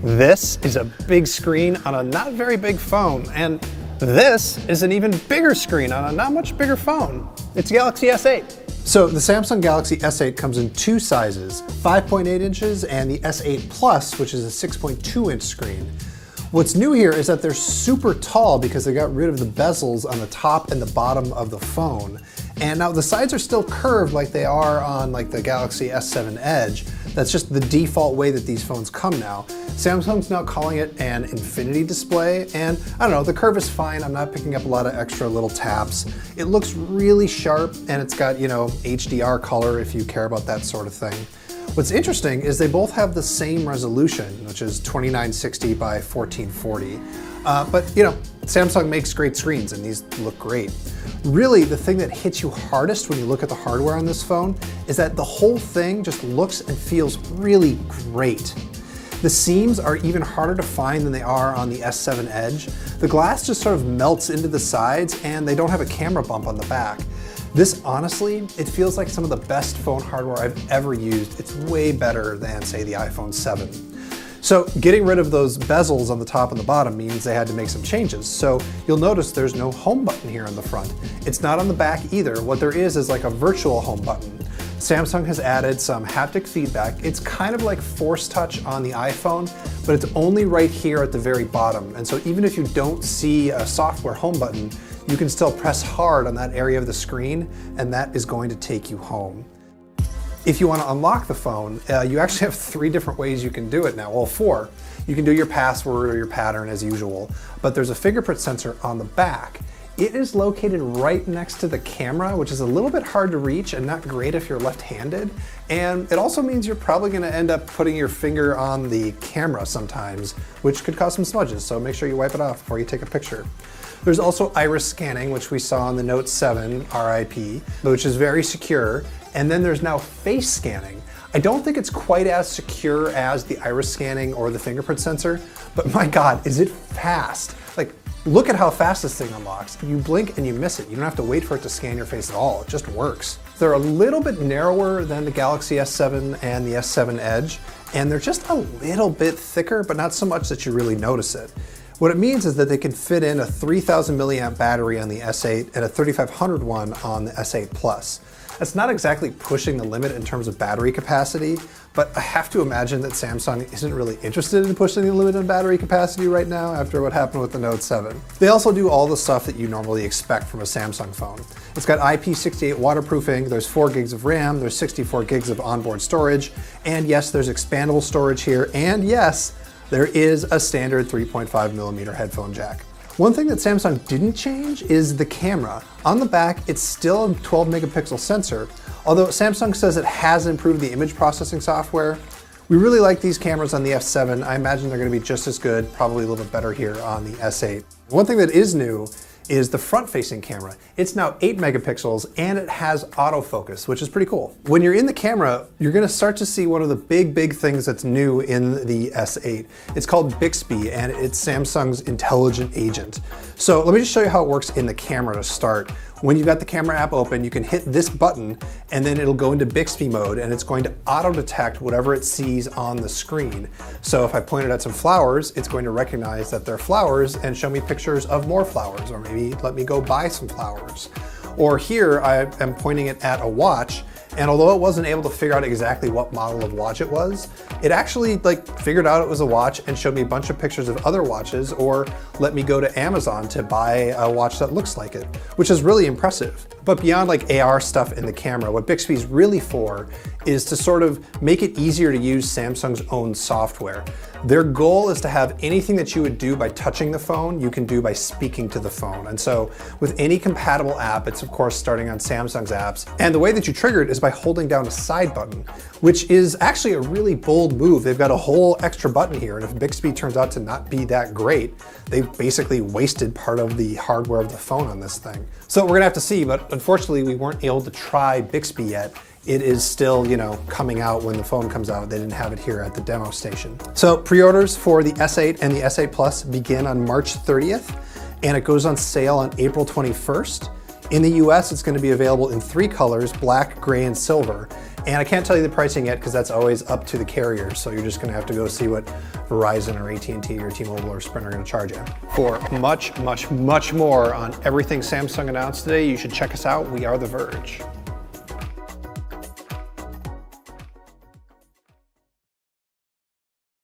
This is a big screen on a not very big phone, and this is an even bigger screen on a not much bigger phone. It's Galaxy S8. So the Samsung Galaxy S8 comes in two sizes, 5.8 inches and the S8 Plus, which is a 6.2 inch screen. What's new here is that they're super tall because they got rid of the bezels on the top and the bottom of the phone. And now the sides are still curved like they are on like the Galaxy S7 Edge. That's just the default way that these phones come now. Samsung's now calling it an infinity display, and I don't know, the curve is fine. I'm not picking up a lot of extra little taps. It looks really sharp, and it's got, you know, HDR color if you care about that sort of thing. What's interesting is they both have the same resolution, which is 2960 by 1440. But you know, Samsung makes great screens and these look great. Really, the thing that hits you hardest when you look at the hardware on this phone is that the whole thing just looks and feels really great. The seams are even harder to find than they are on the S7 Edge. The glass just sort of melts into the sides and they don't have a camera bump on the back. This, honestly, it feels like some of the best phone hardware I've ever used. It's way better than, say, the iPhone 7. So getting rid of those bezels on the top and the bottom means they had to make some changes. So you'll notice there's no home button here on the front. It's not on the back either. What there is like a virtual home button. Samsung has added some haptic feedback. It's kind of like Force Touch on the iPhone, but it's only right here at the very bottom. And so even if you don't see a software home button, you can still press hard on that area of the screen, and that is going to take you home. If you want to unlock the phone, you actually have 3 different ways you can do it now. Well, 4. You can do your password or your pattern as usual, but there's a fingerprint sensor on the back. It is located right next to the camera, which is a little bit hard to reach and not great if you're left-handed. And it also means you're probably going to end up putting your finger on the camera sometimes, which could cause some smudges, so make sure you wipe it off before you take a picture. There's also iris scanning, which we saw on the Note 7 RIP, which is very secure. And then there's now face scanning. I don't think it's quite as secure as the iris scanning or the fingerprint sensor, but my God, is it fast. Like, look at how fast this thing unlocks. You blink and you miss it. You don't have to wait for it to scan your face at all. It just works. They're a little bit narrower than the Galaxy S7 and the S7 Edge, and they're just a little bit thicker, but not so much that you really notice it. What it means is that they can fit in a 3000 milliamp battery on the S8 and a 3500 one on the S8 Plus. That's not exactly pushing the limit in terms of battery capacity, but I have to imagine that Samsung isn't really interested in pushing the limit on battery capacity right now after what happened with the Note 7. They also do all the stuff that you normally expect from a Samsung phone. It's got IP68 waterproofing, there's 4 gigs of RAM, there's 64 gigs of onboard storage, and yes, there's expandable storage here, and yes, there is a standard 3.5mm headphone jack. One thing that Samsung didn't change is the camera. On the back, it's still a 12 megapixel sensor, although Samsung says it has improved the image processing software. We really like these cameras on the F7. I imagine they're gonna be just as good, probably a little bit better here on the S8. One thing that is new is the front-facing camera. It's now 8 megapixels and it has autofocus, which is pretty cool. When you're in the camera, you're gonna start to see one of the big things that's new in the S8. It's called Bixby and it's Samsung's intelligent agent. So let me just show you how it works in the camera to start. When you've got the camera app open, you can hit this button and then it'll go into Bixby mode and it's going to auto-detect whatever it sees on the screen. So if I pointed at some flowers, it's going to recognize that they're flowers and show me pictures of more flowers, or maybe let me go buy some flowers. Or here I am pointing it at a watch, and although it wasn't able to figure out exactly what model of watch it was, it actually figured out it was a watch and showed me a bunch of pictures of other watches, or let me go to Amazon to buy a watch that looks like it, which is really impressive. But beyond AR stuff in the camera, what Bixby's really for is to sort of make it easier to use Samsung's own software. Their goal is to have anything that you would do by touching the phone, you can do by speaking to the phone. And so with any compatible app, it's of course starting on Samsung's apps. And the way that you trigger it is by holding down a side button, which is actually a really bold move. They've got a whole extra button here. And if Bixby turns out to not be that great, they've basically wasted part of the hardware of the phone on this thing. So we're gonna have to see, but unfortunately we weren't able to try Bixby yet. It is still, coming out when the phone comes out. They didn't have it here at the demo station. So pre-orders for the S8 and the S8 Plus begin on March 30th, and it goes on sale on April 21st. In the US, it's going to be available in 3 colors, black, gray, and silver. And I can't tell you the pricing yet because that's always up to the carrier. So you're just gonna have to go see what Verizon or AT&T or T-Mobile or Sprint are gonna charge you. For much more on everything Samsung announced today, you should check us out. We are The Verge.